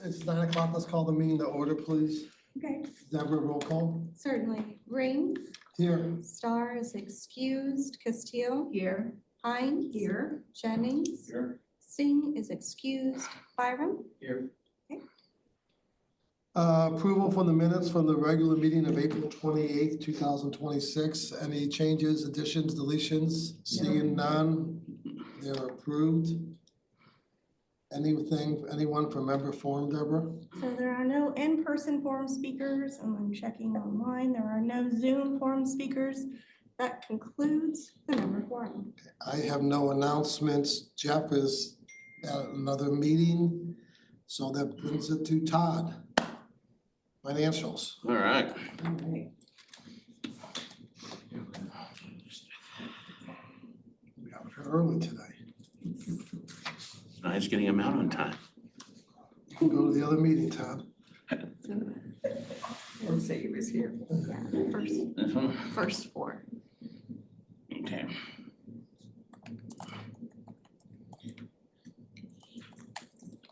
It's 9 o'clock. Let's call the meeting to order, please. Okay, Deborah, roll call. certainly. Ring, Here. Star is excused. Castillo, Here. Hines. Here. Jennings. Here. Singh is excused. Byram. Here. Okay. Approval for the minutes from the regular meeting of April 28th, 2026. Any changes, additions, deletions? Seeing none, they're approved. Anyone from member forum, Deborah? So there are no in-person forum speakers, and I'm checking online. There are no Zoom forum speakers. That concludes the member forum. I have no announcements. Jeff is at another meeting, so that brings it to Todd. Financials. All right. We got here early today. Nice getting him out on time. You can go to the other meeting, Todd. Didn't say he was here. Yeah, This one? first four. Okay.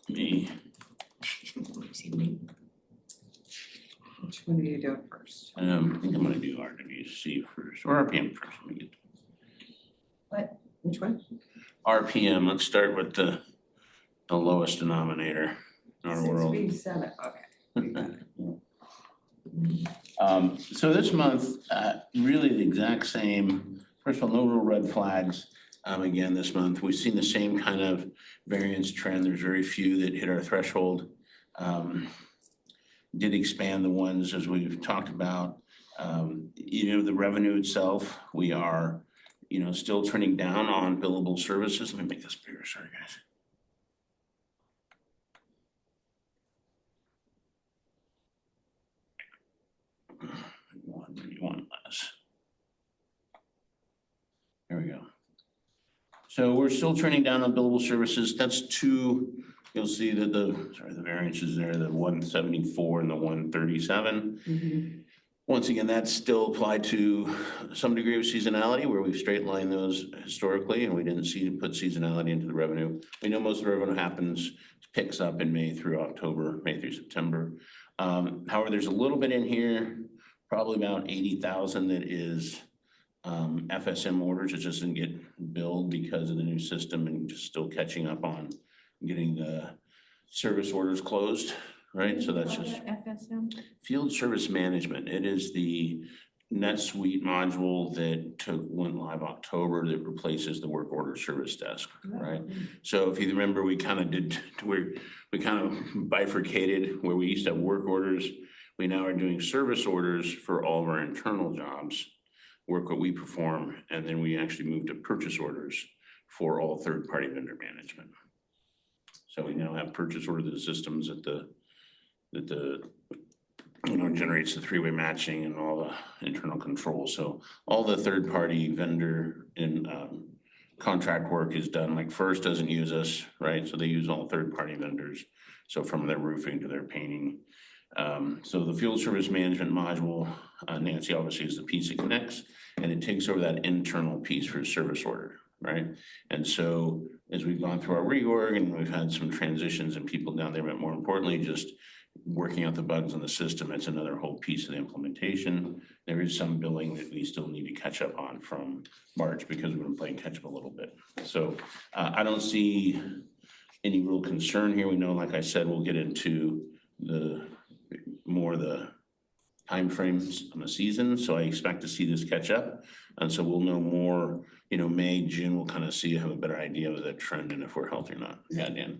Me. Which one do you do first? I think I'm gonna do RWC first, or RPM first. Let me get Which one? RPM. Let's start with the lowest denominator in our world. 6B7, okay. We got it. So this month, really the exact same, first of all, no real red flags. Again, this month, we've seen the same kind of variance trend. There's very few that hit our threshold. Did expand the ones as we've talked about. The revenue itself, we are, still trending down on billable services. Let me make this bigger, sorry, guys. One less. There we go. So we're still trending down on billable services. That's you'll see that the variances there, the 174 and the 137. Once again, that's still applied to some degree of seasonality where we've straight lined those historically and we didn't put seasonality into the revenue. We know most of the revenue picks up in May through September. However, there's a little bit in here, probably about 80,000 that is FSM orders. It just didn't get billed because of the new system and just still catching up on getting the service orders closed, right? So that's just FSM. field service management. It is the NetSuite module that went live October that replaces the work order service desk, right? So if you remember, we kind of bifurcated where we used to have work orders. We now are doing service orders for all of our internal jobs, work that we perform, and then we actually moved to purchase orders for all third-party vendor management. So we now have purchase order the systems that generates the three-way matching and all the internal controls. So all the third-party vendor and contract work is done. Like First doesn't use us, right? So they use all third-party vendors. So from their roofing to their painting. So the field service management module, Nancy obviously is the piece that connects, and it takes over that internal piece for service order, right? And so as we've gone through our reorg and we've had some transitions and people down there, but more importantly, just working out the bugs in the system, it's another whole piece of the implementation. There is some billing that we still need to catch up on from March because we've been playing catch up a little bit. So I don't see any real concern here. We know, like I said, we'll get into the timeframes on the season. So I expect to see this catch up. And so we'll know more, May, June, we'll kind of have a better idea of the trend and if we're healthy or not. Yeah, Dan.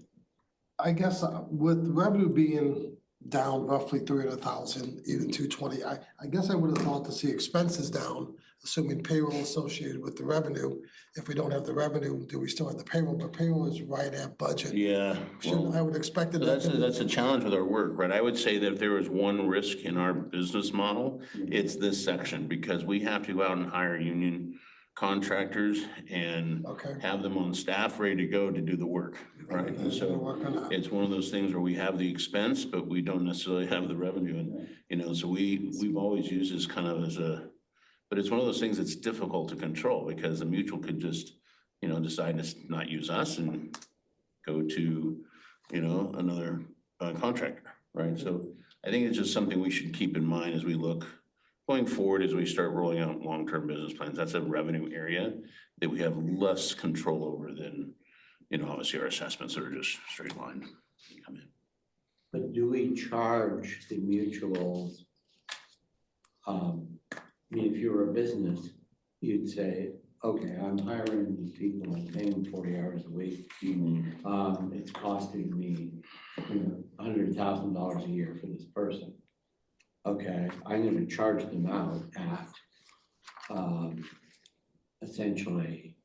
I guess with revenue being down roughly 300,000, even 220, I guess I would have thought to see expenses down, assuming payroll associated with the revenue. If we don't have the revenue, do we still have the payroll? But payroll is right at budget. Yeah. I would expect it. That's a challenge with our work, right? I would say that if there was one risk in our business model, it's this section because we have to go out and hire union contractors and have them on staff ready to go to do the work, right? And so it's one of those things where we have the expense, but we don't necessarily have the revenue. And, so we've always used this kind of but it's one of those things that's difficult to control because the mutual could just, decide to not use us and go to, another contractor, right? So I think it's just something we should keep in mind as we look going forward, as we start rolling out long-term business plans. That's a revenue area that we have less control over than, obviously our assessments are just straight line. Come in. But do we charge the mutuals? If you were a business, you'd say, okay, I'm hiring these people, I'm paying them 40 hours a week. It's costing me $100,000 a year for this person. Okay, I'm gonna charge them out at essentially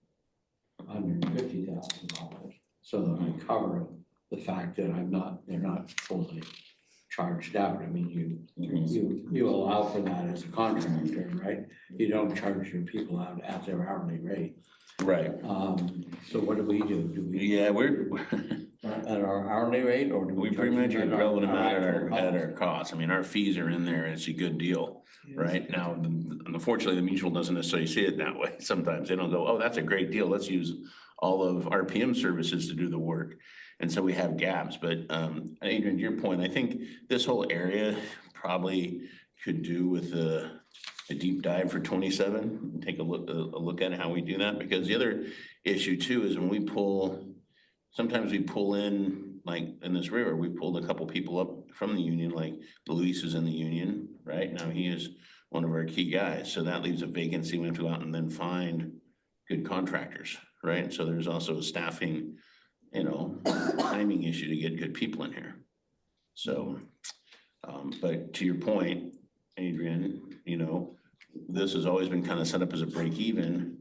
$150,000. So that I cover the fact that they're not fully charged out. I mean, you allow for that as a contractor, right? You don't charge your people out at their hourly rate. Right. So what do we do? Do we Yeah, we're, at our hourly rate, or do we? we pretty much are charge them growing them out actual at our cost? costs. I mean, our fees are in there. It's a good deal. Right now, unfortunately, the mutual doesn't necessarily see it that way. Sometimes they don't go, oh, that's a great deal. Let's use all of our PM services to do the work. And so we have gaps, but Adrian, to your point, I think this whole area probably could do with a deep dive for 27. Take a look at how we do that, because the other issue too is when we sometimes we pull in, like in this river, we pulled a couple people up from the union, like Luis is in the union, right? Now he is one of our key guys. So that leaves a vacancy. We have to go out and then find good contractors, right? And so there's also a staffing, timing issue to get good people in here. So, but to your point, Adrian, this has always been kind of set up as a break even,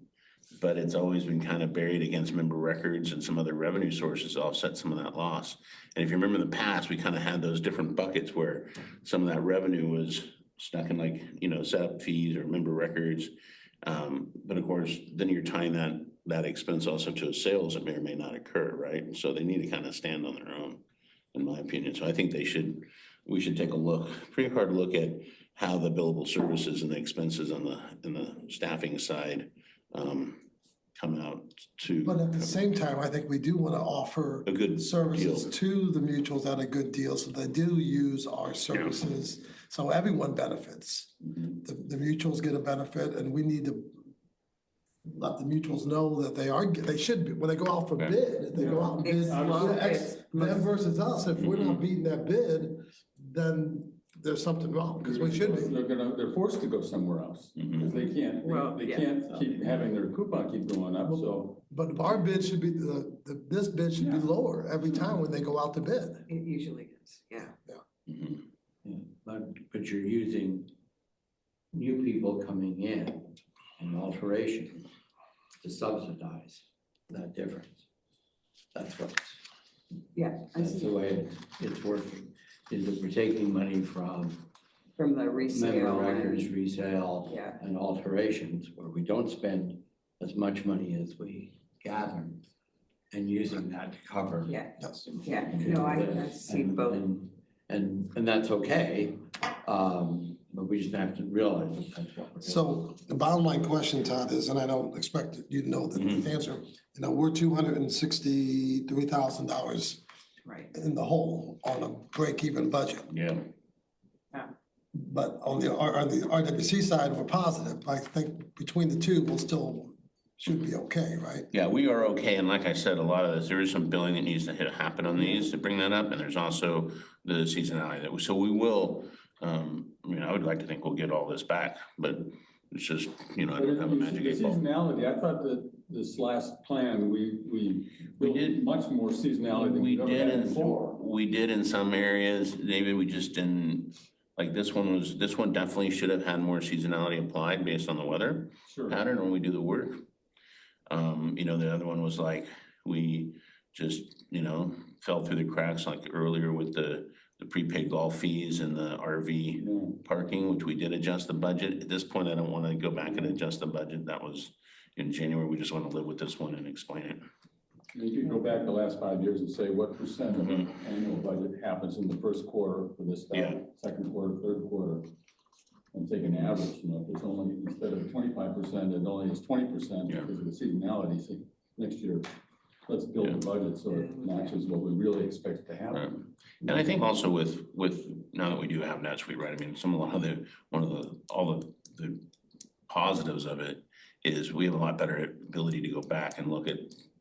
but it's always been kind of buried against member records and some other revenue sources to offset some of that loss. And if you remember in the past, we kind of had those different buckets where some of that revenue was stuck in setup fees or member records. But of course, then you're tying that expense also to sales that may or may not occur, right? So they need to kind of stand on their own, in my opinion. So I think we should take a pretty hard look at how the billable services and the expenses in the staffing side come out to. But at the same time, I think we do want to offer A good services deal. to the mutuals at a good deal, so they do use our services. So everyone benefits. The mutuals get a benefit, and we need to let the mutuals know that they should be, when they go out for Okay. bid, if they go out and bid, them versus us, if we're not beating that bid, then there's something wrong, because we should be. They're forced to go somewhere else, because they can't, Well, they yeah. can't keep having their coupon keep going up, so. But our bid should be, this bid should be Yeah. lower every time when they go out to bid. It usually is, yeah. Mhm. Yeah, but you're using new people coming in and alterations to subsidize that difference. That's I see. the way it's working. Is that we're taking money from From the member resale records, and, resale, yeah, and alterations, where we don't spend as much money as we gather, and using that to cover. yeah, Yes. yeah, no, I see And- both. And that's okay, but we just have to realize that that's what we're doing. So the bottom line question, Todd, is, and I don't expect you to know the answer, we're $263,000 Right. in the hole on a break-even budget. Yeah. But on the RWC side, we're positive. I think between the two, should be okay, right? Yeah, we are okay, and like I said, a lot of this, there is some billing that needs to happen on these to bring that up, and there's also the seasonality. So we will, I would like to think we'll get all this back, but it's just, I don't have a magic The 8 ball. seasonality, I thought that this last plan, we We built did. much more seasonality than we've ever had before. We did in some areas, David, we just didn't, like this one definitely should have had more seasonality applied based on the weather Sure. pattern when we do the work. The other one was like, we just, fell through the cracks like earlier with the prepaid golf fees and the RV Yeah. parking, which we did adjust the budget. At this point, I don't want to go back and adjust the budget. That was in January. We just want to live with this one and explain it. You could go back the last 5 years and say what percent of the annual budget happens in the first quarter for this stuff, Yeah. second quarter, third quarter. And take an average, if it's only, instead of 25%, it only is 20% Yeah. because of the seasonality. So next year, let's build the budget so it matches what we really expect to happen. And I think also with, now that we do have NetSuite, right, I mean, all the positives of it is we have a lot better ability to go back and look at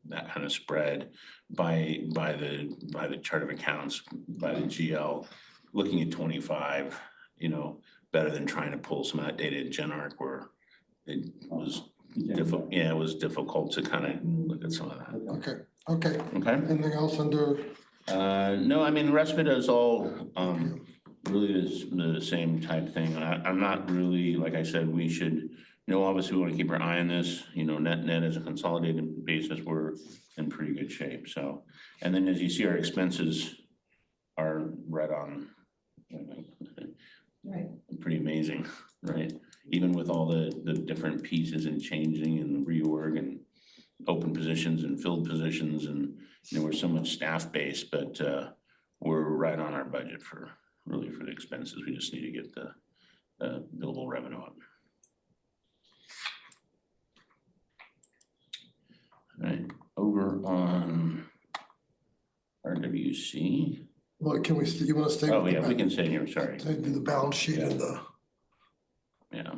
that kind of spread by the chart of accounts, by the GL, looking at 25, better than trying to pull some of that data in GenArc where it was difficult. Yeah, it was difficult to kind of look at some of that. Okay, Okay. anything else under? No, I mean, the rest of it is all, really is the same type thing. I'm not really, like I said, we should, obviously we want to keep our eye on this, net as a consolidated basis, we're in pretty good shape, so. And then as you see, our expenses are right on, Right. pretty amazing, right? Even with all the different pieces and changing and reorg and open positions and filled positions and, we're so much staff based, but we're right on our budget for the expenses. We just need to get the billable revenue up. All right, over on RWC. Well, you want to stay? Oh, with yeah, we can stay here, sorry. Do the balance sheet and the. Yeah.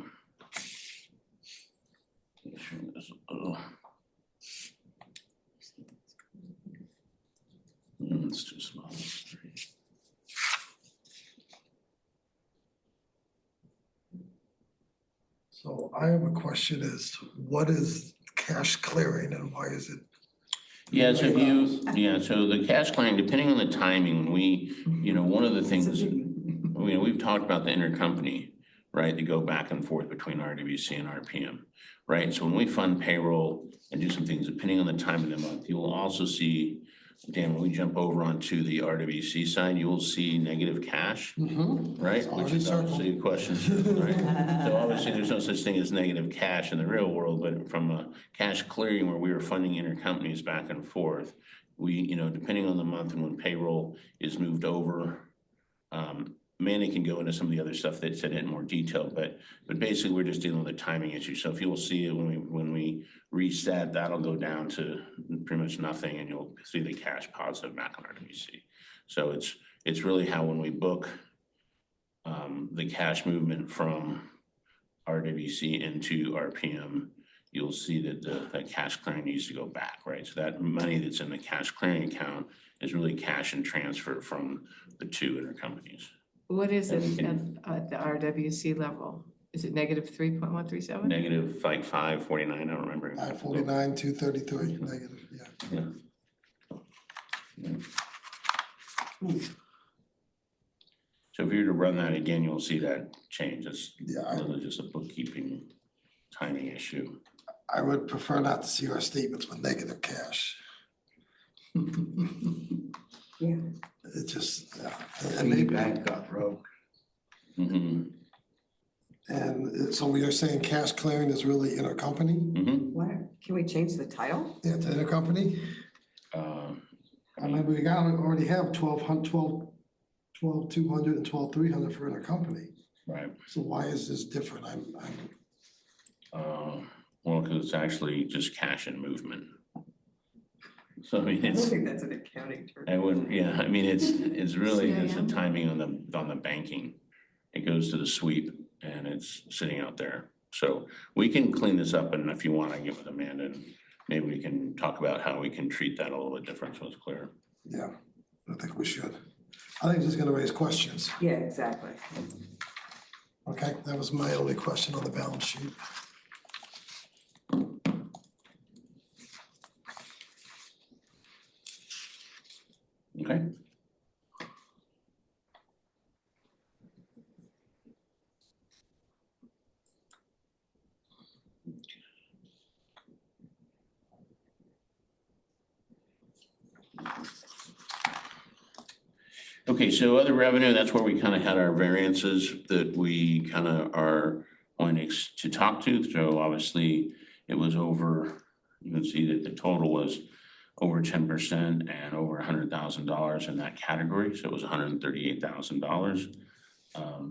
It's too small. So I have a question is, what is cash clearing and why is it? Yeah, so so the cash clearing, depending on the timing, when we, one of the things, we've talked about the intercompany, right? To go back and forth between RWC and RPM, right? So when we fund payroll and do some things, depending on the time of the month, you will also see, Dan, when we jump over onto the RWC side, you will see negative cash, right? It's Which already is obviously a question, right? So obviously there's no such thing as negative cash in the real world, but from a cash clearing where we are funding intercompanies back and forth, we, depending on the month and when payroll is moved over, Manny can go into some of the other stuff that said it in more detail, but basically we're just dealing with a timing issue. So if you will see it when we reset, that'll go down to pretty much nothing, and you'll see the cash positive back on RWC. So it's really how when we book the cash movement from RWC into RPM, you'll see that the cash clearing needs to go back, right? So that money that's in the cash clearing account is really cash and transfer from the two intercompanies. What is it at the RWC level? Is it negative 3.137? Negative like 549, I don't remember. 549, 233, negative, yeah. So if you were to run that again, you'll see that change. It's Yeah, really just a bookkeeping timing issue. I would prefer not to see our statements with negative cash. Yeah. It just, yeah. And the bank got broke. Mm-hmm. And so we are saying cash clearing is really intercompany? Mm-hmm. What? Can we change the title? Yeah, to intercompany? I mean, we already have 12,200 and 12,300 for intercompany. Right. So why is this different? Well, because it's actually just cash and movement. So I mean, it's, think that's an accounting term. I wouldn't, yeah, I mean, it's really just the timing on the banking. It goes to the sweep and it's sitting out there. So we can clean this up, and if you want, I can get with Amanda and maybe we can talk about how we can treat that a little bit different so it's clear. Yeah, I think we should. I think it's gonna raise questions. Yeah, exactly. Okay, that was my only question on the balance sheet. Okay. Okay, so other revenue, that's where we kind of had our variances that we kind of are wanting to talk to. So obviously it was over, you can see that the total was over 10% and over $100,000 in that category. So it was $138,000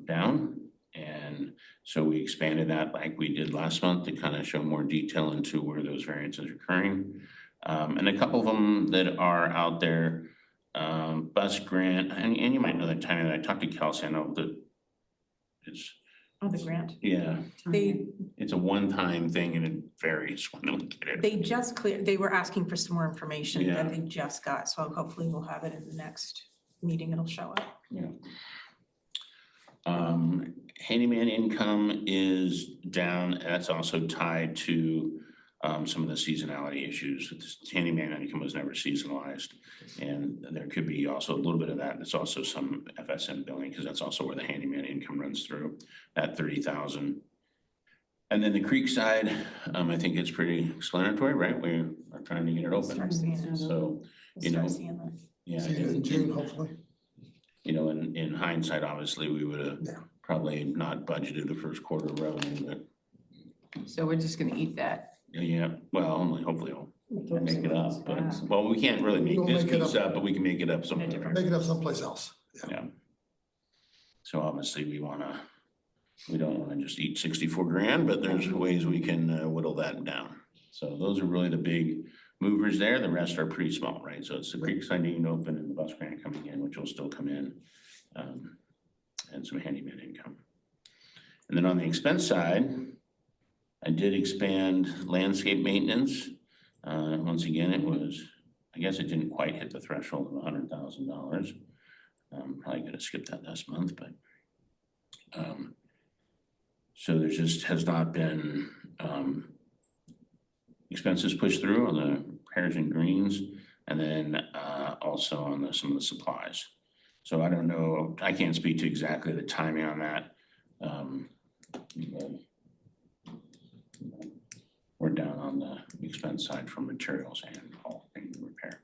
down. And so we expanded that like we did last month to kind of show more detail into where those variances are occurring. And a couple of them that are out there, Bus grant, and you might know that timing, I talked to Kelsey, I know that it's, Oh, the grant. yeah, They, it's a one-time thing and it varies when we get it. they just cleared, they were asking for some more information Yeah. that they just got, so hopefully we'll have it in the next meeting, it'll show up. Yeah. Handyman income is down, that's also tied to some of the seasonality issues. Handyman income was never seasonalized. And there could be also a little bit of that. There's also some FSM billing, because that's also where the handyman income runs through at 30,000. And then the creek side, I think it's pretty explanatory, right? We are trying to get it open. Start seeing it. So, We'll you know, start seeing that. yeah. I See it in think- June, hopefully. You know, in hindsight, obviously, we would have Yeah. probably not budgeted the first quarter of revenue, but So we're just gonna eat that. yeah, well, only hopefully we'll make it up, but, well, we can't really make We'll this make it piece up. up, but we can make it up In a somewhere. different- Make it up someplace else. Yeah. Yeah. So obviously, we don't wanna just eat 64 grand, but there's ways we can whittle that down. So those are really the big movers there. The rest are pretty small, right? So it's the creek side needing to open and the bus grant coming in, which will still come in. And some handyman income. And then on the expense side, I did expand landscape maintenance. Once again, it was, I guess it didn't quite hit the threshold of $100,000. Probably could have skipped that last month, but. So there just has not been, expenses pushed through on the repairs and greens, and then, also on some of the supplies. So I don't know, I can't speak to exactly the timing on that. We're down on the expense side for materials and all things repair.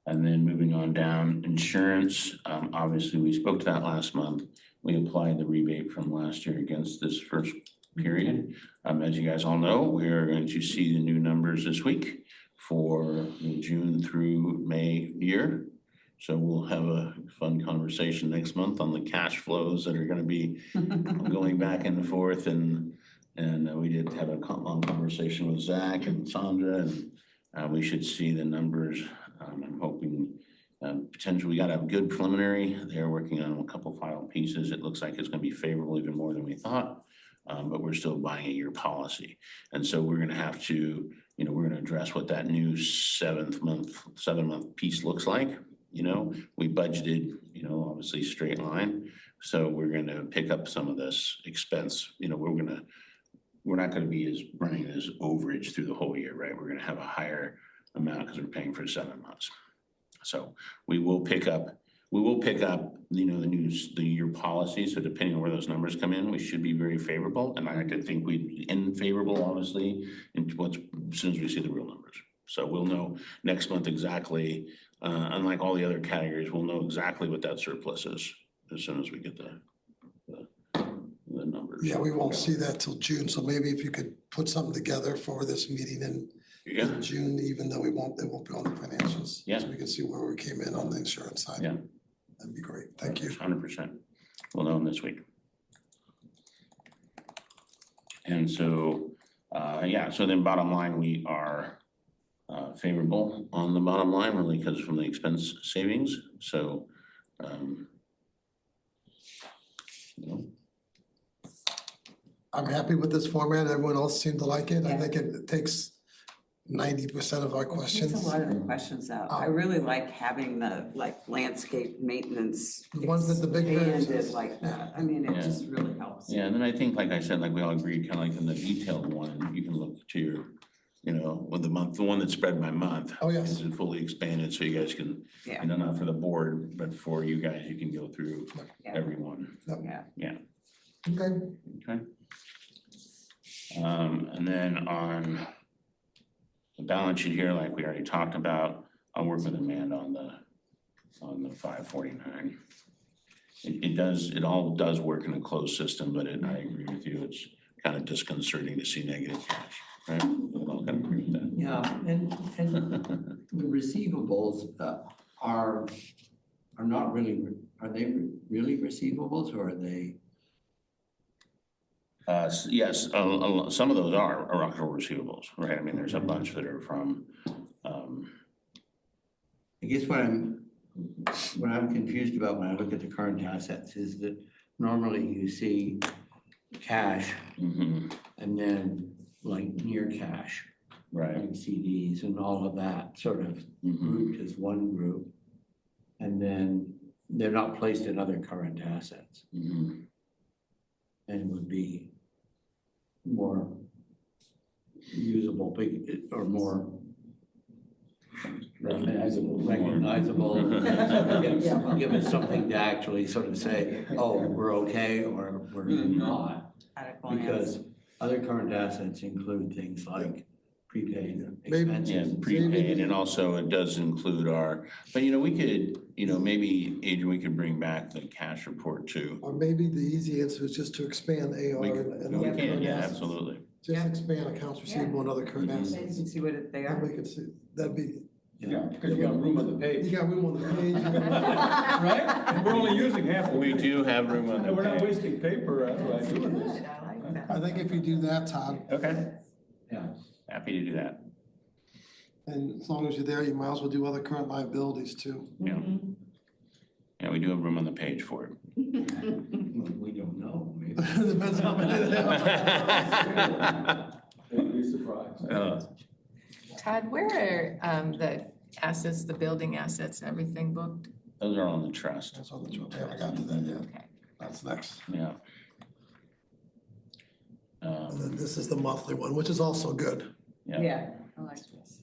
And then moving on down, insurance, obviously, we spoke to that last month. We applied the rebate from last year against this first period. As you guys all know, we are going to see the new numbers this week for the June through May year. So we'll have a fun conversation next month on the cash flows that are gonna be going back and forth, and we did have a long conversation with Zach and Sandra, and we should see the numbers. I'm hoping potentially, we got a good preliminary. They're working on a couple final pieces. It looks like it's gonna be favorable even more than we thought. But we're still buying a year policy. And so we're gonna have to, you know, we're gonna address what that new 7-month piece looks like. You know, we budgeted, you know, obviously straight line. So we're gonna pick up some of this expense. You know, we're not gonna be as running as overage through the whole year, right? We're gonna have a higher amount because we're paying for 7 months. So we will pick up, you know, the year policy. So depending on where those numbers come in, we should be very favorable. And I like to think we'd end favorable, obviously, as soon as we see the real numbers. So we'll know next month exactly, unlike all the other categories, we'll know exactly what that surplus is as soon as we get the numbers. Yeah, we won't see that till June, so maybe if you could put something together for this meeting Yeah, in June, even though it won't be on the financials. Yeah. So we can see where we came in on the insurance side. Yeah. That'd be great, thank you. 100%. We'll know them this week. And so, yeah, so then bottom line, we are favorable on the bottom line, really because from the expense savings. So, you know, I'm happy with this format, everyone else seemed to like it, I think it takes 90% of our There's questions. a lot of questions out. I really like having the landscape maintenance. The ones that the big variances. expanded like that. I mean, Yeah. it just really helps. yeah, and then I think, like I said, like we all agreed, kind of like in the detailed one, you can look to your, you know, with the one that's spread by month. Oh, yes. Is it fully expanded, so you guys can, Yeah. you know, not for the board, but for you guys, you can go through Yeah. everyone. Yeah. Okay, Okay. And then on the balance sheet here, like we already talked about, I'll work with Amanda on the 549. It all does work in a closed system, but I agree with you, it's kind of disconcerting to see negative cash, right? We all kind of agree with that. Yeah, and the receivables are not really, are they really receivables or are they? Yes, some of those are actual receivables, right? I mean, there's a bunch that are from I guess what I'm confused about when I look at the current assets is that normally you see cash Mhm. and then like near cash, Right. like CDs and all of that sort of Mhm. grouped as one group. And then they're not placed in other current assets Mhm. and would be more usable, or more Recognizable. recognizable. Give us something to actually sort of say, oh, we're okay, or we're not. At a glance. Because other current assets include things like prepaid Maybe- Yeah, expenses. prepaid, and also it does include our, but we could, maybe, Adrian, we could bring back the cash report too. Or maybe the easy answer is just to expand AR We and we other can, current yeah, assets. absolutely. Just expand accounts receivable and other current Mhm. You assets. can see what they Then are. we could see, that'd be, Yeah, because you got room on the you page, got room on the page. right? And we're only using half. the We page. do have room on And the we're not page. wasting paper by doing this. Good, I like that. I think if you do that, Todd, Okay, Yeah, happy to do that. and as long as you're there, you might as well do other current liabilities too. Yeah. Yeah, we do have room on the page for it. we don't know, maybe. Depends how many there are. You'd be surprised. Todd, where are the assets, the building assets, everything booked? Those are on the trust, That's on the, we haven't got to that yet. Okay. That's next. yeah. And then this is the monthly one, which is also good. Yeah. Yeah, I like this.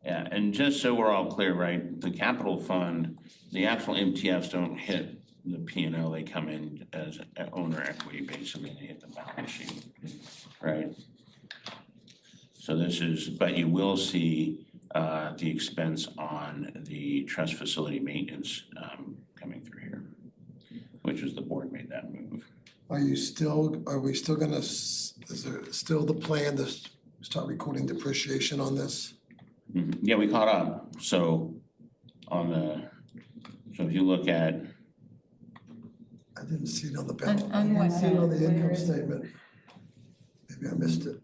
Yeah, and just so we're all clear, right, the capital fund, the actual MTFs don't hit the P and L, they come in as owner equity, basically, they hit the balance sheet, right? So this is, but you will see the expense on the trust facility maintenance coming through here, which was the board made that move. Are we still gonna, is there still the plan to start recording depreciation on this? Mhm. Yeah, we caught up, so so if you look at, I didn't see it on the balance. On what? I didn't see it on the Where income is it? statement. Maybe I missed it.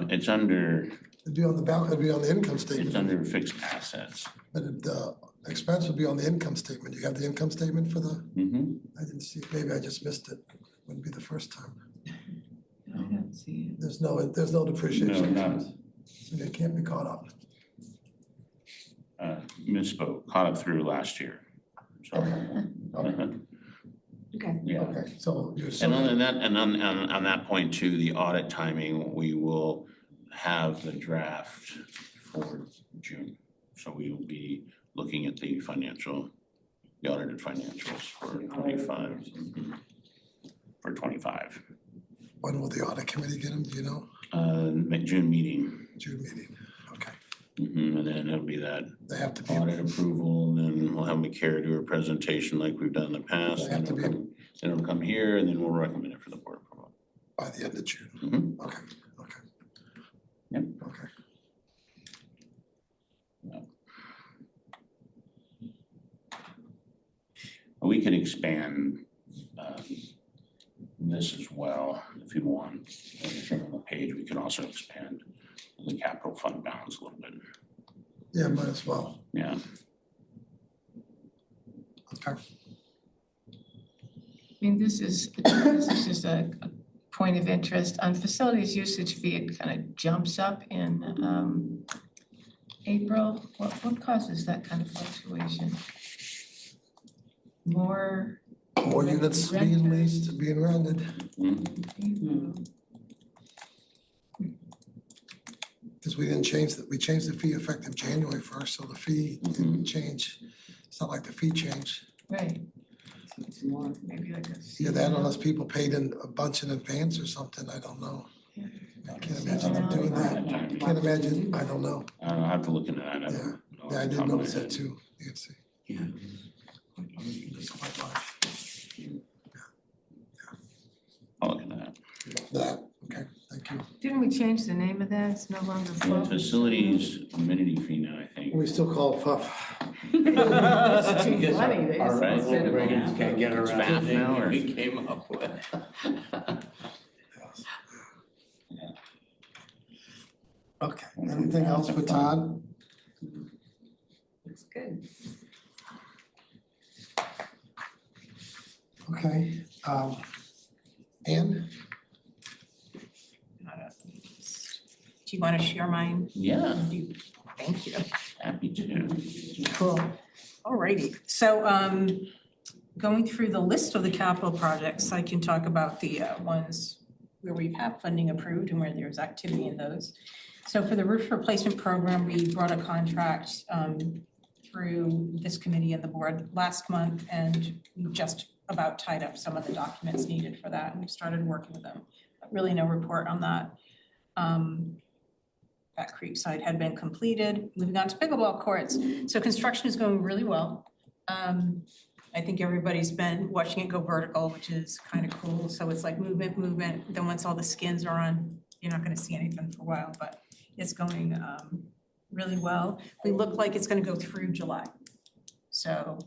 it's under, It'd be on the it'd be on the income it's statement, under fixed assets. but the expense would be on the income statement. You have the income statement for the, Mhm. I didn't see, it. Maybe I just missed it. Wouldn't be the first time. I don't see it. There's no depreciation. No, expense. So they can't be caught up. Misspoke, caught up through last year. So, Okay, Okay. yeah. okay, so you're. And on that, and on that point too, the audit timing, we will have the draft for June. So we will be looking at the audited financials for 25. For 25, When will the audit committee get them, do you know? June meeting. June meeting, okay. And then it'll be that They have to be, audit approval, and then we'll have McCare do a presentation like we've done in the past. They have to Then it'll come here, and then we'll recommend it for the board approval. by the end of June, Mhm. okay, okay. Yep. Okay. We could expand this as well, if you want. If you're on the page, we can also expand the capital fund balance a little bit. Yeah, might as well, Yeah, okay. I mean, this is just a point of interest. On facilities usage fee, it kind of jumps up in April. What causes that kind of fluctuation? More. More units being leased, being rented, because we didn't change that, we changed the fee effective January 1st, so the fee didn't change. It's not like the fee changed. Right, So it's more. maybe like a. Yeah, that unless people paid in a bunch in advance or something, I don't know. I can't imagine them doing that. Can't imagine, I don't know. I'll have to look into that. I don't know Yeah, I off the did top of my notice that head. too, Nancy. Yeah. It's quite large. I'll look into that. That, okay, thank you. Didn't we change the name of that? It's no longer Yeah, flow. facilities amenity fee now, I think. We still call it puff. It's too Because funny, they our just said it brains wrong. can't get It's around FAF the now, name or- we came up with. Okay, anything else for Todd? Looks good. Okay, Ann? Do you want to share mine? Yeah, Thank you. happy to. Cool. Alrighty, so going through the list of the capital projects, I can talk about the ones where we've had funding approved and where there's activity in those. So for the roof replacement program, we brought a contract through this committee and the board last month, and we just about tied up some of the documents needed for that, and we started working with them. But really no report on that. That Creekside had been completed. Moving on to pickleball courts. So construction is going really well. I think everybody's been watching it go vertical, which is kind of cool. So it's like movement. Then once all the skins are on, you're not gonna see anything for a while, but it's going really well. We look like it's gonna go through July. So,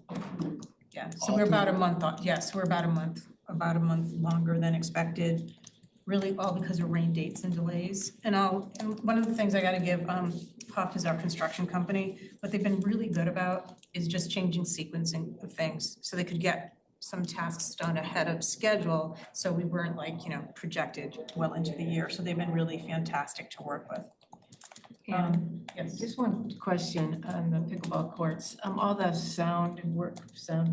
yeah, so we're about a month off. Yes, we're about a month longer than expected. Really all because of rain dates and delays. And one of the things I gotta give, Huff is our construction company, what they've been really good about is just changing sequencing of things so they could get some tasks done ahead of schedule, so we weren't like, projected well into the year. So they've been really fantastic to work with. And Yes. just one question on the pickleball courts. All the sound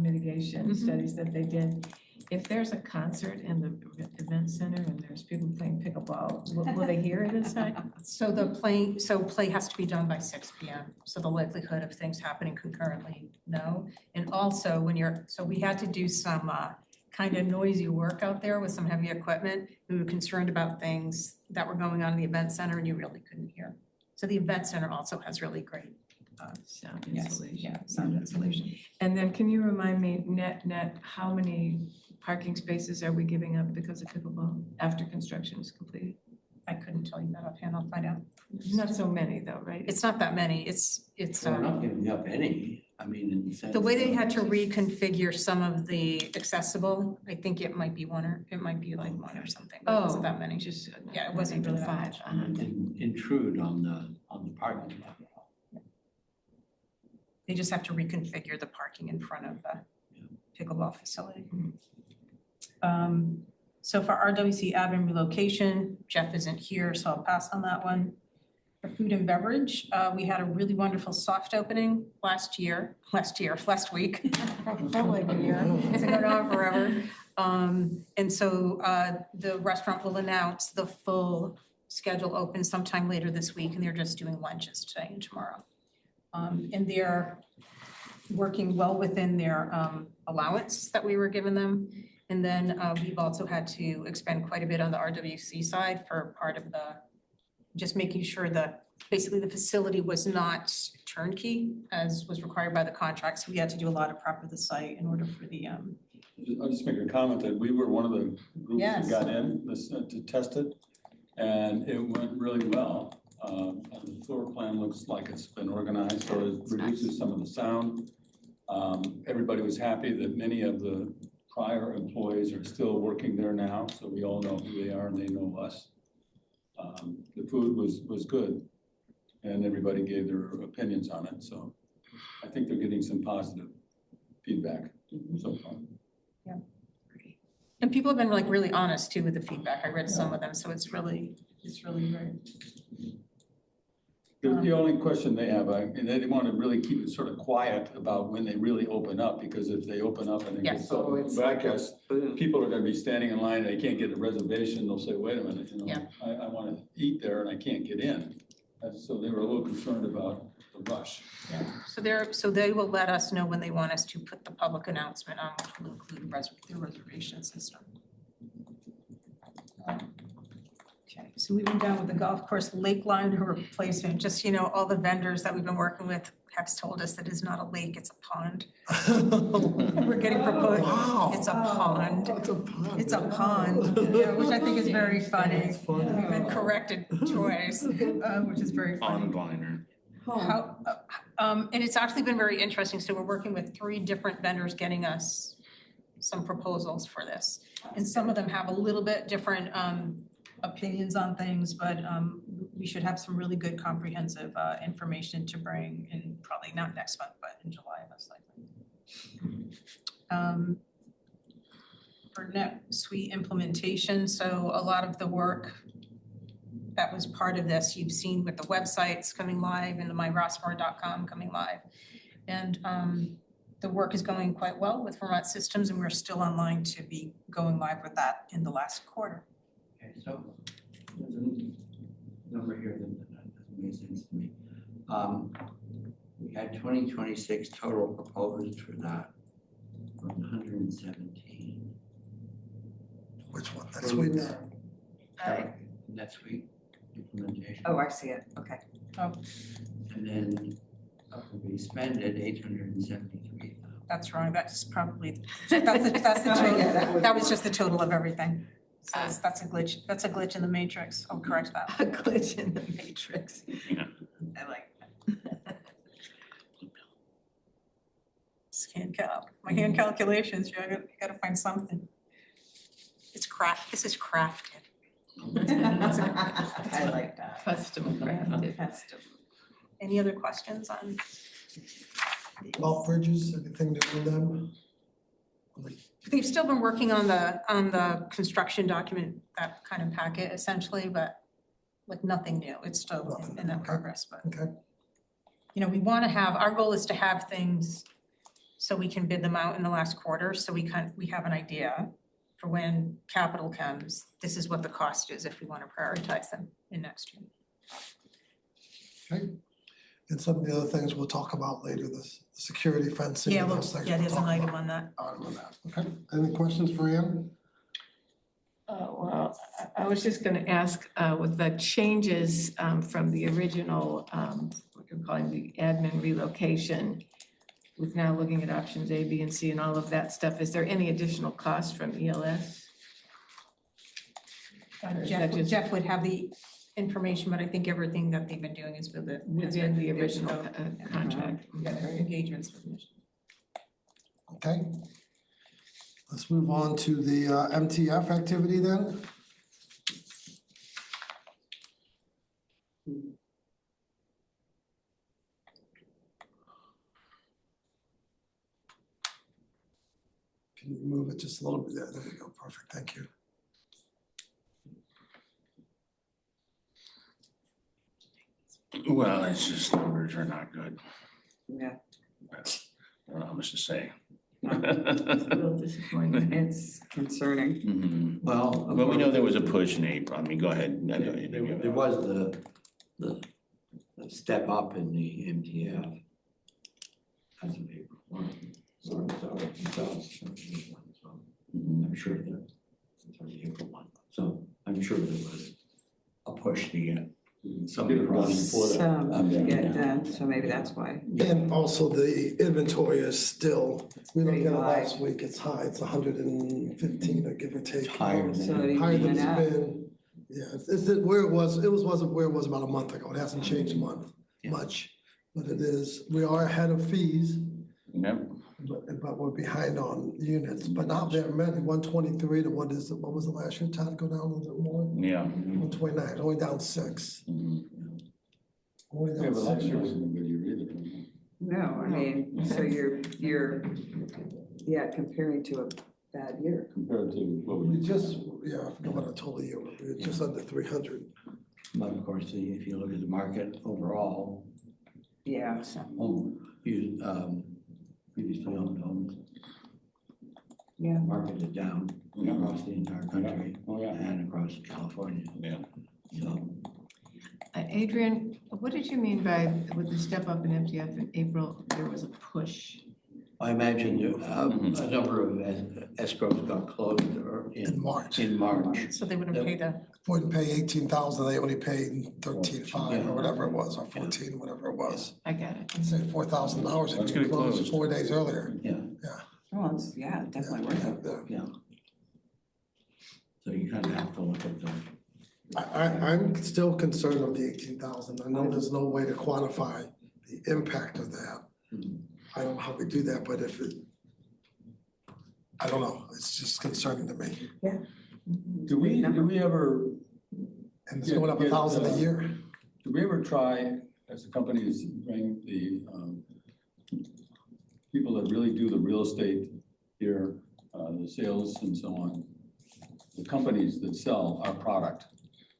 mitigation studies that they did. If there's a concert in the event center and there's people playing pickleball, will they hear it inside? So play has to be done by 6 p.m. So the likelihood of things happening concurrently, no. And also we had to do some kind of noisy work out there with some heavy equipment. We were concerned about things that were going on in the event center and you really couldn't hear. So the event center also has really great Sound yes, insulation. yeah, sound insulation. And then can you remind me, net, how many parking spaces are we giving up because of pickleball after construction is completed? I couldn't tell you that offhand, I'll find out. Not so many though, right? It's not that many, it's We're not giving up any, I mean, in the sense. the way they of- had to reconfigure some of the accessible, I think it might be one or something, but it wasn't that many. Just. Yeah, it wasn't really that five. much. And intrude on the parking lot. They just have to reconfigure the parking in front of the pickleball facility. So for RWC admin relocation, Jeff isn't here, so I'll pass on that one. For food and beverage, we had a really wonderful soft opening last week. Felt like a year, it's going on forever. And so the restaurant will announce the full schedule open sometime later this week, and they're just doing lunches today and tomorrow. And they're working well within their allowance that we were giving them. And then we've also had to expend quite a bit on the RWC side for part of just making sure that basically the facility was not turnkey as was required by the contract. So we had to do a lot of prep of the site in order for the, I'll just make a comment that we were one of the groups Yes. that got in to test it, and it went really well. The floor plan looks like it's been organized, so it reduces some of the sound. Everybody was happy that many of the prior employees are still working there now, so we all know who they are and they know us. The food was good, and everybody gave their opinions on it, so I think they're getting some positive feedback so far. and people have been like really honest too with the feedback. I read some of them, so it's really great. The only question they have, and they want to really keep it sort of quiet about when they really open up, because if they open up and it gets Yes. so it's like a broadcast, boom. people are gonna be standing in line, they can't get a reservation, they'll say, wait a minute, Yeah. I wanna eat there and I can't get in. And so they were a little concerned about the rush. So they will let us know when they want us to put the public announcement on, which will include their reservation system. Okay, so moving down with the golf course lake liner replacement, just, all the vendors that we've been working with have told us that it's not a lake, it's a pond. We're getting proposed, Wow. it's a pond. It's a pond. It's a pond, yeah, which I think is very funny. That's funny. We've been corrected twice, which is very funny. Pond liner. And it's actually been very interesting. So we're working with 3 different vendors getting us some proposals for this. And some of them have a little bit different opinions on things, but we should have some really good comprehensive information to bring in, probably not next month, but in July most likely. For NetSuite implementation, so a lot of the work that was part of this, you've seen with the websites coming live and the myrossmore.com coming live. And the work is going quite well with Vermont Systems, and we're still online to be going live with that in the last quarter. Okay, so there's a number here that doesn't make sense to me. We had 2026 total proposed for that, 117. Which one? That's sweet. NetSuite implementation. Oh, I see it, okay. And then we spent it 873,000. That's wrong, that's probably, that's the total, that was just the total of everything. So that's a glitch in the matrix, I'll correct that. A glitch in the matrix. Yeah. I like that. My hand calculations, you gotta find something. This is crafted. I like that. Custom crafted. Custom. Any other questions on? Gulf Bridges, anything new with them? They've still been working on the construction document, that kind of packet essentially, but like nothing new. It's still in that progress, but. Okay. You know, we want to have, our goal is to have things so we can bid them out in the last quarter, so we have an idea for when capital comes, this is what the cost is if we want to prioritize them in next year. Okay. And some of the other things we'll talk about later, the security fencing. Yeah, and well, those things yeah, we'll there's an talk item about. on that. Item on that. Okay. Any questions for Ann? Well, I was just gonna ask, with the changes from the original, what you're calling the admin relocation, with now looking at options A, B, and C and all of that stuff, is there any additional cost from ELS? Or is that just Jeff would have the information, but I think everything that they've been doing is within the original contract? engagements with Michigan. Okay. Let's move on to the MTF activity then. Can you move it just a little bit? There you go. Perfect. Thank you. Well, it's just numbers are not good. Yeah, I don't know how much to say. A little disappointing. it's concerning. Mhm. Well. Well, we know there was a push in April. I mean, go ahead. I know you There didn't give there it. was the step up in the MTF as of April 1. So I'm sure that, sorry, April 1. So I'm sure there was a push to get some of the projects. Some to get done, so maybe that's why. And also the inventory is still, we looked at it Pretty high. last week, it's high, it's 115 or give or take. It's higher So than, it Higher than went it's up. been. Yeah, it's where it wasn't where it was about a month ago. It hasn't changed much. But it is, we are ahead of fees, Yep. but we're behind on units, but not that many, 123 to what is it, what was the last year, Todd, go down a little bit more? Yeah. 129, only down 6. Mhm. Only Yeah, down but last 6. year wasn't a good year either. No, I mean, so you're, yeah, comparing to a bad year. Compared to what We we. just, yeah, I forgot what I told you, we were just under 300. but of course, if you look at the market overall, Yeah, you, previously owned homes, yeah. market is down across the entire country Oh, yeah. and across California. Yeah. So, Adrian, what did you mean by, with the step up in MTF in April, there was a push? I imagine a number of escrows got closed In March. In March. So they wouldn't pay the, Wouldn't pay 18,000, they only paid 13.5 Yeah. or whatever it was, or 14, whatever it was. I got it. Say $4,000 Let's if get you it closed closed. 4 days earlier. Yeah, Well, it's, yeah, definitely worth it. Yeah. yeah. So you kind of have to look at the, I'm still concerned of the 18,000. I know there's no way to quantify the impact of that. Mhm. I don't know how we do that, but I don't know, it's just concerning to me. Do we ever, And it's going up 1,000 a year. do we ever try, as a company, is bring the people that really do the real estate here, the sales and so on, the companies that sell our product,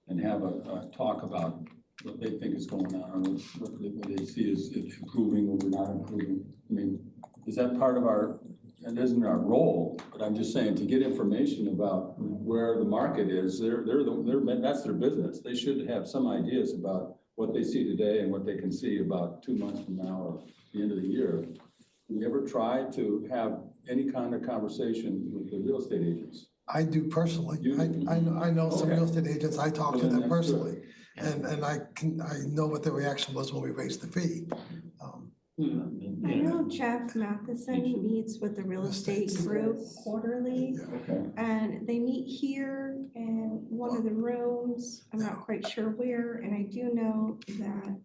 and have a talk about what they think is going on, what they see is improving or not improving? I mean, is that part of our, it isn't our role, but I'm just saying, to get information about where the market is, that's their business. They should have some ideas about what they see today and what they can see about 2 months from now or the end of the year. Do we ever try to have any kind of conversation with the real estate agents? I do personally. You do? I know some real estate agents, I talk to Well, then them that's good. personally. And I know what their reaction was when we raised the fee. I know Jeff Matheson meets with the real estate group quarterly, Okay. and they meet here in one of the rooms. I'm not quite sure where, and I do know that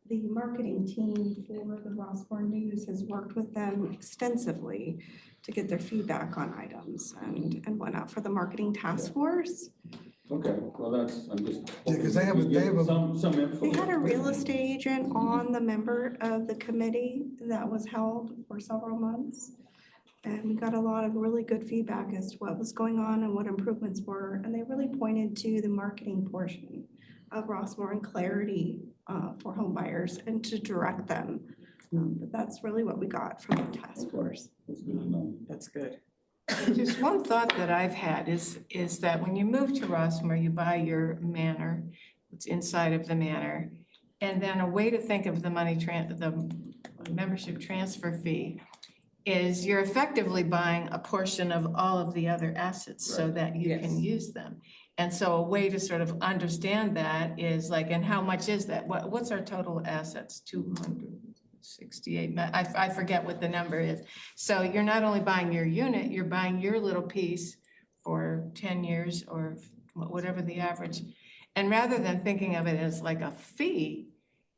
the marketing team for the Rossmore News has worked with them extensively to get their feedback on items and whatnot for the marketing task force. Okay, well, I'm just. Yeah, 'cause they have a- hoping we get they have a- Some info. They had a real estate agent on the member of the committee that was held for several months. And we got a lot of really good feedback as to what was going on and what improvements were. And they really pointed to the marketing portion of Rossmore and clarity for home buyers and to direct them. But that's really what we got from the task force. That's good to know. That's good. Just one thought that I've had is that when you move to Rossmore, you buy your manor, what's inside of the manor. And then a way to think of the the membership transfer fee is you're effectively buying a portion of all of the other assets so Right. that you can use them. And so a way to sort of understand that is like, and how much is that? What's our total assets? 268, I forget what the number is. So you're not only buying your unit, you're buying your little piece for 10 years or whatever the average. And rather than thinking of it as like a fee,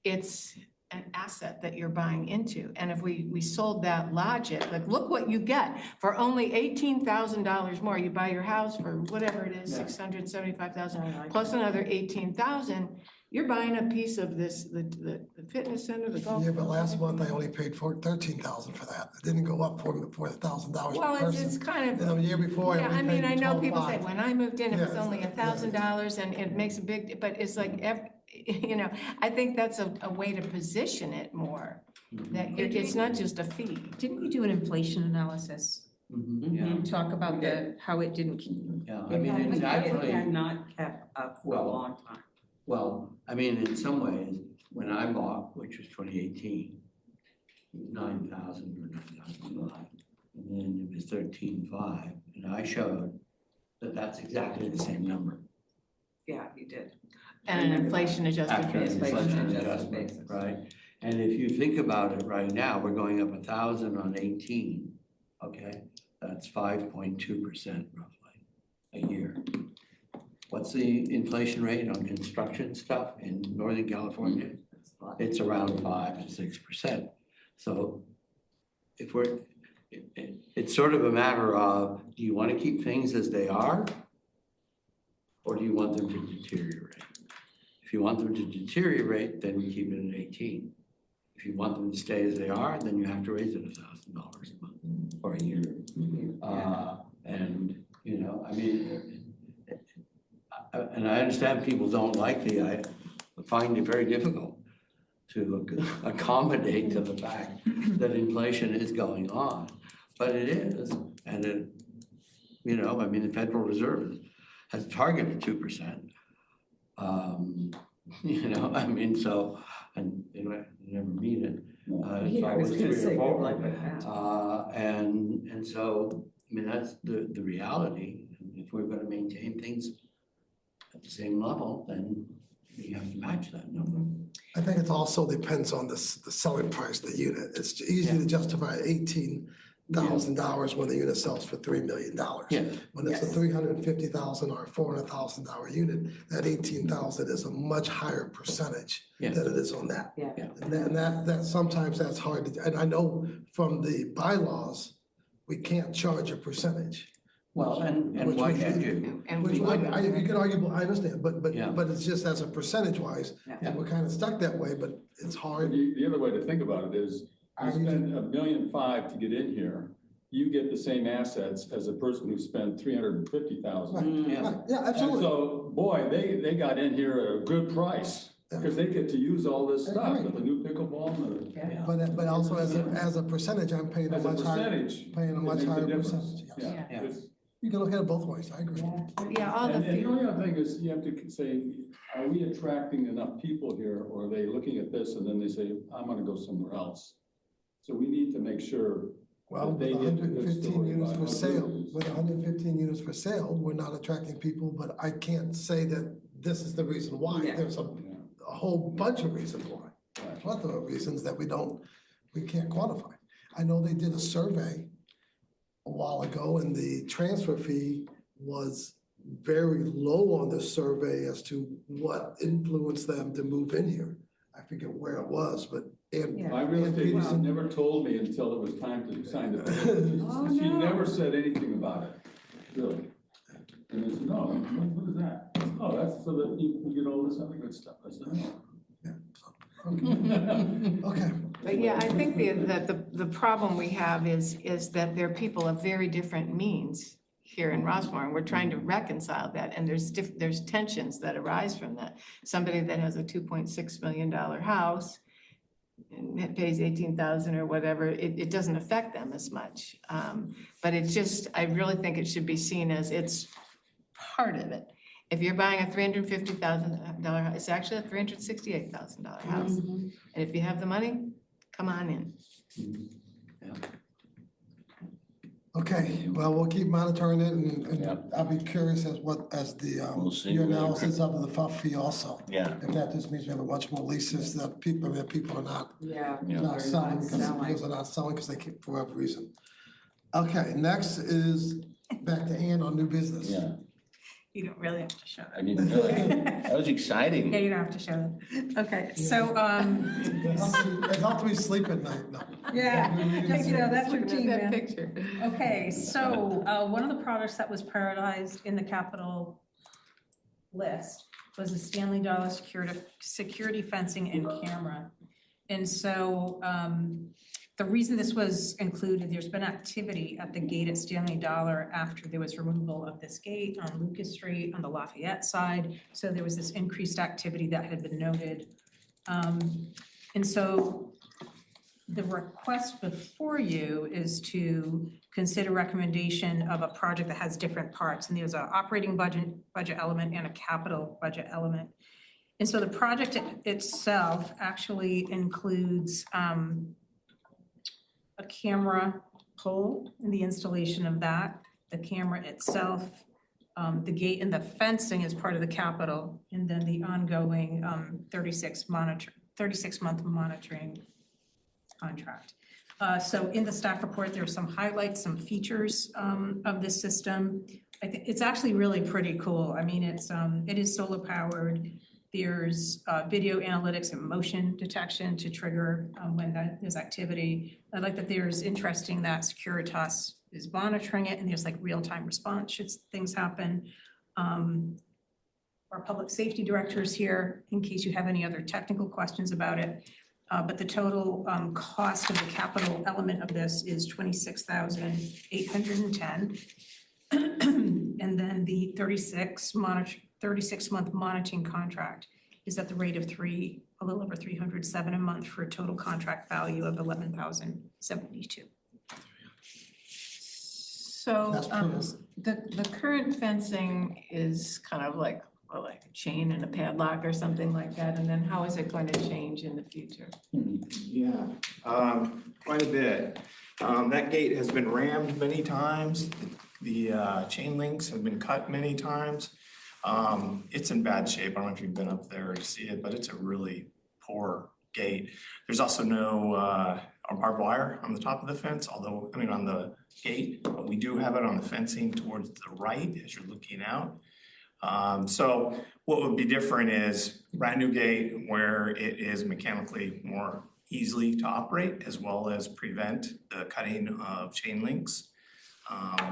it's an asset that you're buying into. And if we sold that logic, like, look what you get for only $18,000 more. You buy your house for whatever it is, 675,000 plus another 18,000. You're buying a piece of this, the fitness center, the golf. Yeah, but last month I only paid for $13,000 for that. It didn't go up for $1,000 Well, per it's person. kind of. And the year before I Yeah, I only mean, I paid know people say, $12,500. when I moved in, it was Yeah, only yeah. $1,000 and it makes a big, but it's like, I think that's a way to position it more. That it's not just a fee. Didn't we do an inflation analysis Yeah, and talk about how it didn't keep? yeah, I mean, it's actually. It had not kept up for a Well, long time. Well, I mean, in some ways, when I bought, which was 2018, it was 9,000 or 9,005, and then it was 13,500, and I showed that that's exactly the same number. Yeah, you did. And an inflation adjusted After an basis. inflation adjusted adjustment, basis. right? And if you think about it right now, we're going up 1,000 on 18, okay? That's 5.2% roughly a year. What's the inflation rate on construction stuff in Northern California? It's around 5 to 6%. So if it's sort of a matter of, do you want to keep things as they are? Or do you want them to deteriorate? If you want them to deteriorate, then you keep it at 18. If you want them to stay as they are, then you have to raise it $1,000 a month or a year. And, you know, I mean, and I understand people don't like I find it very difficult to accommodate to the fact that inflation is going on, but it is. And it, you know, I mean, the Federal Reserve has targeted 2%. You know, I mean, so, and you know, you never meet it. It's always 3 or 4. And so, I mean, that's the reality. If we're gonna maintain things at the same level, then we have to match that number. I think it also depends on the selling price of the unit. It's easy to justify $18,000 when the unit sells for $3 million. Yeah. When it's a $350,000 or $400,000 unit, that $18,000 is a much higher percentage Yeah. than it is on that. Yeah. And that sometimes that's hard to, and I know from the bylaws, we can't charge a percentage. Well, and Which why was- should you? And Which we I, wouldn't. you can argue, I understand, Yeah. but it's just as a percentage wise, Yeah. and we're kind of stuck that way, but it's hard. The other way to think about it is, you spend $1.5 million to get in here, you get the same assets as a person who spent $350,000. Right, Yeah. right, yeah, And absolutely. so, boy, they got in here at a good price, because they get to use all this stuff, with the new pickleball and the. But also as a percentage, I'm paying a As a much higher, percentage. paying a it much makes higher difference. percentage, yes. Yeah. Yeah. It's- You can look at it both ways, I agree. Yeah, all the And the few, only other thing is, you have to say, are we attracting enough people here, or are they looking at this and then they say, I'm gonna go somewhere else? So we need to make sure. Well, that they with get the hundred good and fifteen story units about for how good sale, it is. with hundred and fifteen units for sale, we're not attracting people, but I can't say that this is the reason why. Yeah. There's Yeah. a whole bunch of reasons why. Right. Plethora of reasons that we can't quantify. I know they did a survey a while ago and the transfer fee was very low on the survey as to what influenced them to move in here. I forget where it was, but, and. Yeah. My real and estate agent Peterson- never told me until it was time to sign the paper. She never said anything about it, really. And I said, no, what is that? Oh, that's so that you can get all this other good stuff. I said, oh. Okay, but yeah, I think the problem we have is that there are people of very different means here in Rossmore, and we're trying to reconcile that, and there's tensions that arise from that. Somebody that has a $2.6 million house and it pays 18,000 or whatever, it doesn't affect them as much. But it's just, I really think it should be seen as it's part of it. If you're buying a $350,000 house, it's actually a $368,000 house. And if you have the money, come on in. okay, well, we'll keep monitoring it Yeah. and I'll be curious as We'll see. your analysis of the FUF fee also. Yeah, If that just means we have a bunch more leases that people are not Yeah. Yeah. not selling because selling. they're not selling because they keep for whatever reason. Okay, next is back to Ann on new business. yeah, You don't really have to show I them. didn't realize, that was exciting. Yeah, you don't have to show them. Okay, so, It helped me sleep at night, no. yeah, you know, that's Looking at routine, that man. picture. Okay, so one of the products that was prioritized in the capital list was the Stanley Dollar security fencing and camera. And so the reason this was included, there's been activity at the gate at Stanley Dollar after there was removal of this gate on Lucas Street on the Lafayette side. So there was this increased activity that had been noted. And so the request before you is to consider recommendation of a project that has different parts. And there's an operating budget element and a capital budget element. And so the project itself actually includes a camera pole and the installation of that, the camera itself, the gate and the fencing is part of the capital, and then the ongoing 36-month monitoring contract. So in the staff report, there are some highlights, some features of this system. I think it's actually really pretty cool. I mean, it is solar powered. There's video analytics and motion detection to trigger when there's activity. I like that there's interesting that Securitas is monitoring it and there's like real-time response should things happen. Our public safety director is here in case you have any other technical questions about it. But the total cost of the capital element of this is $26,810. And then the 36-month monitoring contract is at the rate of a little over $307 a month for a total contract value of $11,072. So, That's pretty- the current fencing is kind of like a chain and a padlock or something like that, and then how is it going to change in the future? Yeah, quite a bit. That gate has been rammed many times. The chain links have been cut many times. It's in bad shape. I don't know if you've been up there to see it, but it's a really poor gate. There's also no barbed wire on the top of the fence, on the gate, but we do have it on the fencing towards the right as you're looking out. So what would be different is brand new gate where it is mechanically more easily to operate as well as prevent the cutting of chain links.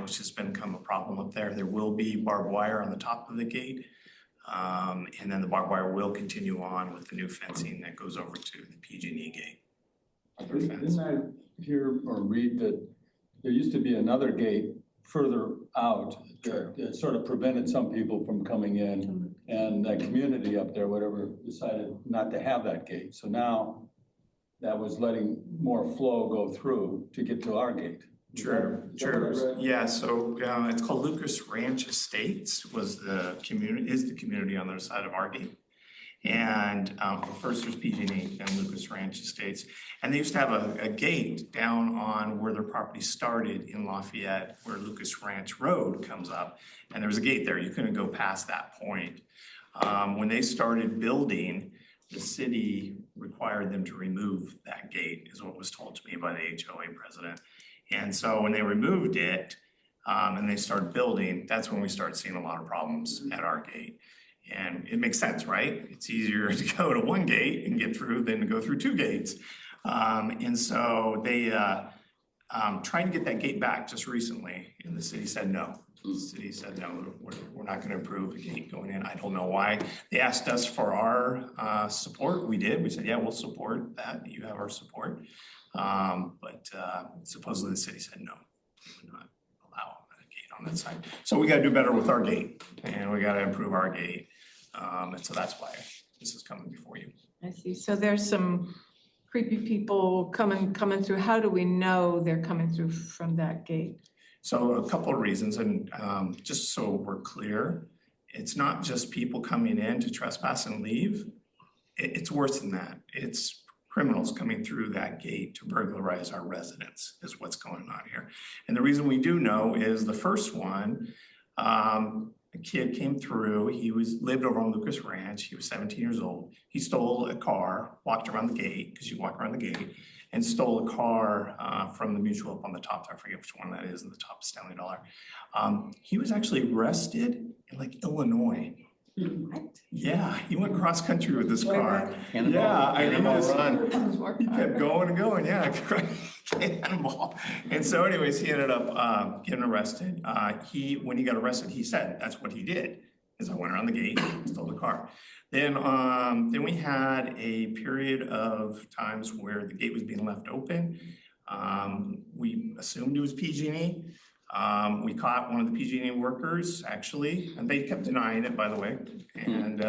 which has become a problem up there. There will be barbed wire on the top of the gate. And then the barbed wire will continue on with the new fencing that goes over to the PG&E gate. Other fence. Didn't I hear or read that there used to be another gate further out that sort of prevented some people from coming in, and that community up there, whatever, decided not to have that gate. So now that was letting more flow go through to get to our gate. True. Yeah, so it's called Lucas Ranch Estates is the community on the other side of our gate. And first there's PG&E and Lucas Ranch Estates. And they used to have a gate down on where their property started in Lafayette, where Lucas Ranch Road comes up. And there was a gate there. You couldn't go past that point. When they started building, the city required them to remove that gate, is what was told to me by the HOA president. And so when they removed it and they started building, that's when we started seeing a lot of problems at our gate. And it makes sense, right? It's easier to go to one gate and get through than to go through two gates. And so they tried to get that gate back just recently, and the city said no. The city said, no, we're not going to approve the gate going in. I don't know why. They asked us for our support. We did. We said, yeah, we'll support that. You have our support. But supposedly the city said no, we would not allow a gate on that side. So we got to do better with our gate, and we got to improve our gate. And so that's why this is coming before you. I see. So there's some creepy people coming through. How do we know they're coming through from that gate? So a couple of reasons, and just so we're clear, it's not just people coming in to trespass and leave. It's worse than that. It's criminals coming through that gate to burglarize our residents is what's going on here. And the reason we do know is the first one, a kid came through. He lived over on Lucas Ranch. He was 17 years old. He stole a car, walked around the gate, because you walk around the gate, and stole a car from the mutual up on the top. I forget which one that is in the top, Stanley Dollar. He was actually arrested in like Illinois. Yeah, he went cross country with this car. Yeah, I mean, he kept going and going. Yeah, cannonball. And so, anyways, he ended up getting arrested. When he got arrested, he said that's what he did. Is I went around the gate, stole the car. Then we had a period of times where the gate was being left open. We assumed it was PG&E. We caught one of the PG&E workers, actually, and they kept denying it, by the way. And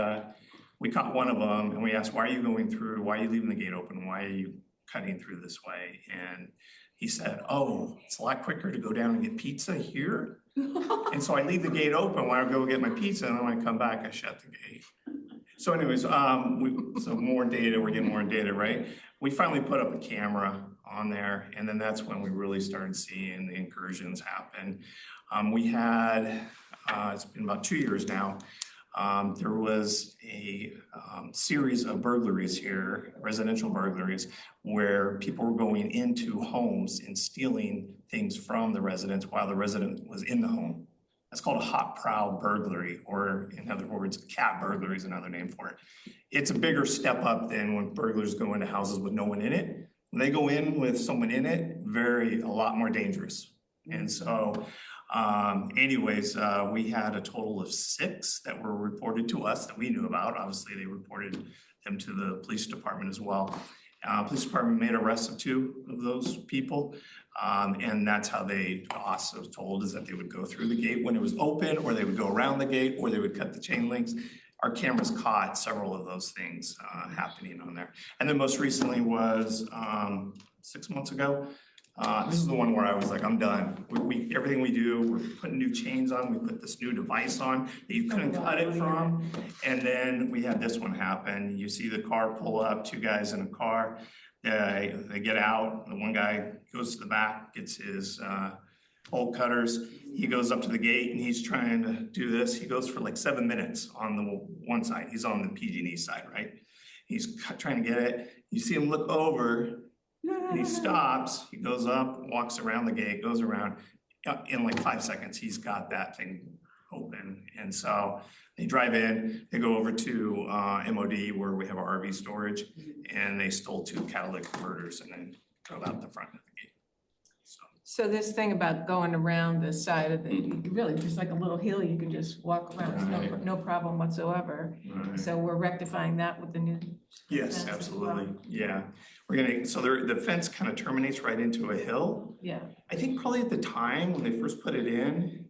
we caught one of them, and we asked, why are you going through? Why are you leaving the gate open? Why are you cutting through this way? And he said, oh, it's a lot quicker to go down and get pizza here. And so I leave the gate open while I go get my pizza, and then when I come back, I shut the gate. So anyways, so more data, we're getting more data, right? We finally put up a camera on there, and then that's when we really started seeing the incursions happen. We had, it's been about 2 years now, there was a series of burglaries here, residential burglaries, where people were going into homes and stealing things from the residents while the resident was in the home. That's called a hot prowl burglary, or in other words, cat burglary is another name for it. It's a bigger step up than when burglars go into houses with no one in it. When they go in with someone in it, a lot more dangerous. And so anyways, we had a total of 6 that were reported to us that we knew about. Obviously, they reported them to the police department as well. Police department made arrests of 2 of those people. And that's how they also told is that they would go through the gate when it was open, or they would go around the gate, or they would cut the chain links. Our cameras caught several of those things happening on there. And then most recently was 6 months ago. This is the one where I was like, I'm done. Everything we do, we're putting new chains on. We put this new device on that you couldn't cut it from. And then we had this one happen. You see the car pull up, 2 guys in a car. They get out. The one guy goes to the back, gets his bolt cutters. He goes up to the gate and he's trying to do this. He goes for like 7 minutes on the one side. He's on the PG&E side, right? He's trying to get it. You see him look over. He stops. He goes up, walks around the gate, goes around. In like 5 seconds, he's got that thing open. And so they drive in, they go over to MOD where we have our RV storage, and they stole 2 catalytic converters and then drove out the front of the gate. So this thing about going around the side of the, really, just like a little hill, you can just walk around, it's Right. no problem whatsoever. Right. So we're rectifying that with the new. Yes, fence as absolutely, yeah. We're gonna, so the fence kind of terminates right into a hill. Yeah, I think probably at the time, when they first put it in,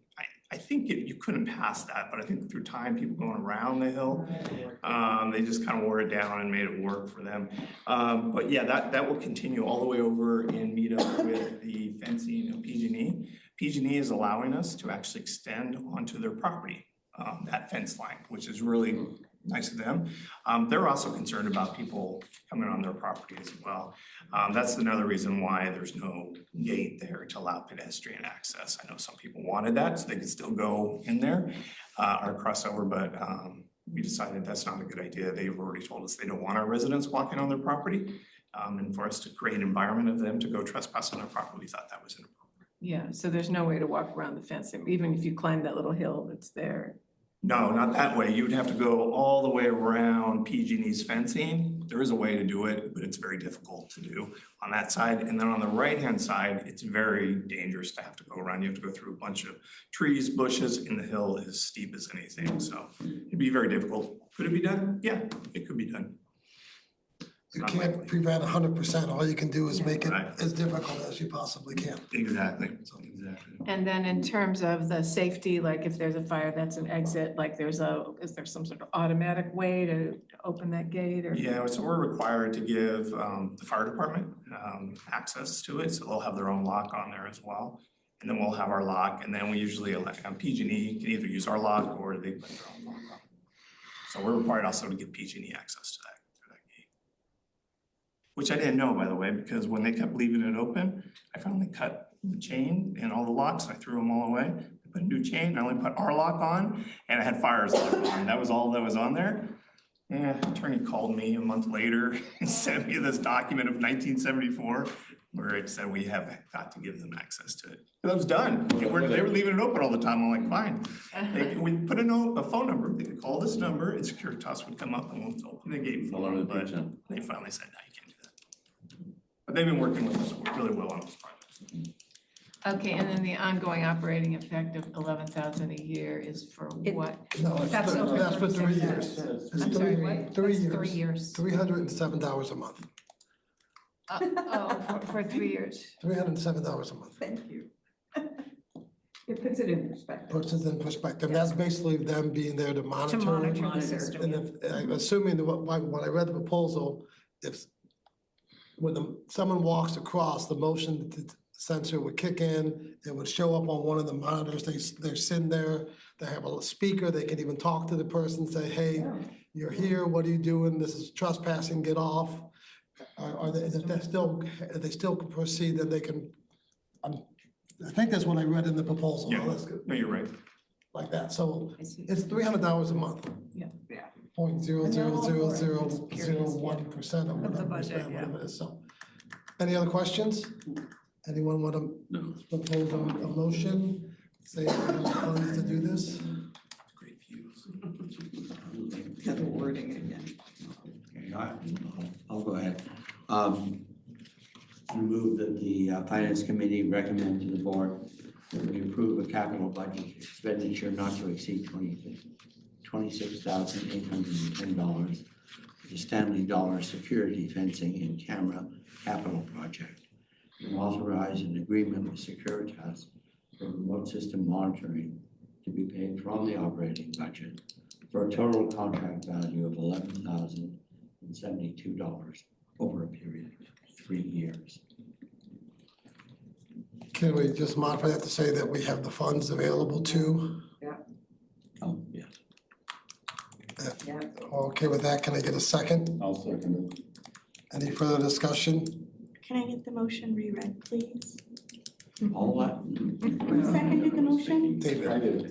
I think you couldn't pass that, but I think through time, people going around the hill, they just kind of wore it down and made it work for them. But yeah, that will continue all the way over and meet up with the fencing of PG&E. PG&E is allowing us to actually extend onto their property, that fence line, which is really nice of them. They're also concerned about people coming on their property as well. That's another reason why there's no gate there to allow pedestrian access. I know some people wanted that, so they could still go in there, or cross over, but, we decided that's not a good idea. They've already told us they don't want our residents walking on their property. And for us to create an environment of them to go trespass on their property, we thought that was inappropriate. yeah, so there's no way to walk around the fence, even if you climb that little hill that's there. No, not that way. You would have to go all the way around PG&E's fencing. There is a way to do it, but it's very difficult to do on that side. And then on the right-hand side, it's very dangerous to have to go around. You have to go through a bunch of trees, bushes, and the hill is steep as anything, so it'd be very difficult. Could it be done? Yeah, it could be done. You Not can't likely. prevent 100%. All you can do is make it Right. as difficult as you possibly can. Exactly, exactly. And then in terms of the safety, like if there's a fire, that's an exit, like is there some sort of automatic way to open that gate or? Yeah, so we're required to give the fire department access to it, so they'll have their own lock on there as well. And then we'll have our lock, and then we usually, like, PG&E can either use our lock or they put their own lock on. So we're required also to give PG&E access to that gate. Which I didn't know, by the way, because when they kept leaving it open, I finally cut the chain and all the locks, I threw them all away. I put a new chain, I only put our lock on, and I had fire's lock on, that was all that was on there. Yeah, attorney called me a month later and sent me this document of 1974 where it said we have got to give them access to it. But I was done. They were leaving it open all the time. I'm like, fine. We put a phone number. They could call this number and Securitas would come up and we'll open the gate for them. But they finally said, no, you can't do that. But they've been working with us really well on this project. Okay, and then the ongoing operating effect of 11,000 a year is for what? No, That's over that's for 3 years. That's- It's I'm sorry, what? 3 That's years. 3 years. $307 a month. For 3 years. $307 a month. Thank you. It puts it in perspective. Puts it in perspective. That's basically them being there to monitor. To monitor the Monitor. system. And if, I'm assuming that when I read the proposal, when someone walks across, the motion sensor would kick in, it would show up on one of the monitors, they're sitting there, they have a speaker, they can even talk to the person, say, hey, you're here, what are you doing, this is trespassing, get off. If they still can proceed, then they can, I think that's what I read in the proposal. Yeah, no, you're right. Like that, so I see. it's $300 a month. Yeah. Yeah. 0.00001% of the whatever budget, yeah. it is, so. Any other questions? Anyone want to propose a motion, say we have funds to do this? Great views. Got the wording again. Okay, I'll go ahead. I move that the Finance Committee recommend to the board that we approve a capital budget expenditure not to exceed $26,810 for the Stanley Dollar Security Fencing and Camera Capital Project, and authorize an agreement with Securitas for remote system monitoring to be paid from the operating budget for a total contract value of $11,072 over a period of 3 years. Can we just modify that to say that we have the funds available to? Oh, yes. Yeah. Okay with that, can I get a second? I'll second it. Any further discussion? Can I get the motion reread, please? All that. Who seconded the motion? David? I did.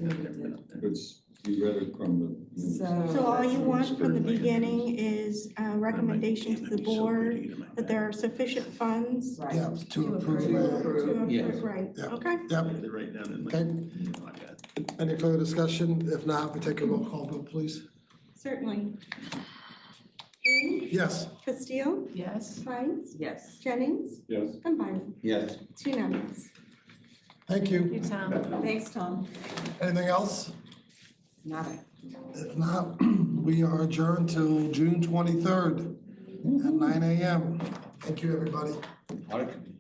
It's, you read it from the. So all you want from the beginning is a recommendation to the board that there are sufficient funds Right. Yeah, to approve. to approve, Yes. right? Yeah. Okay. Yep, okay. Any further discussion? If not, we take a roll call vote, please. Certainly. Green, Yes, Castillo, Yes. Hines, Yes. Jennings, Yes. and Byron. Yes. It's unanimous. Thank you. You, Tom. Thanks, Tom. Anything else? Nada. If not, we are adjourned till June 23rd at 9 a.m. Thank you, everybody. Audit committee.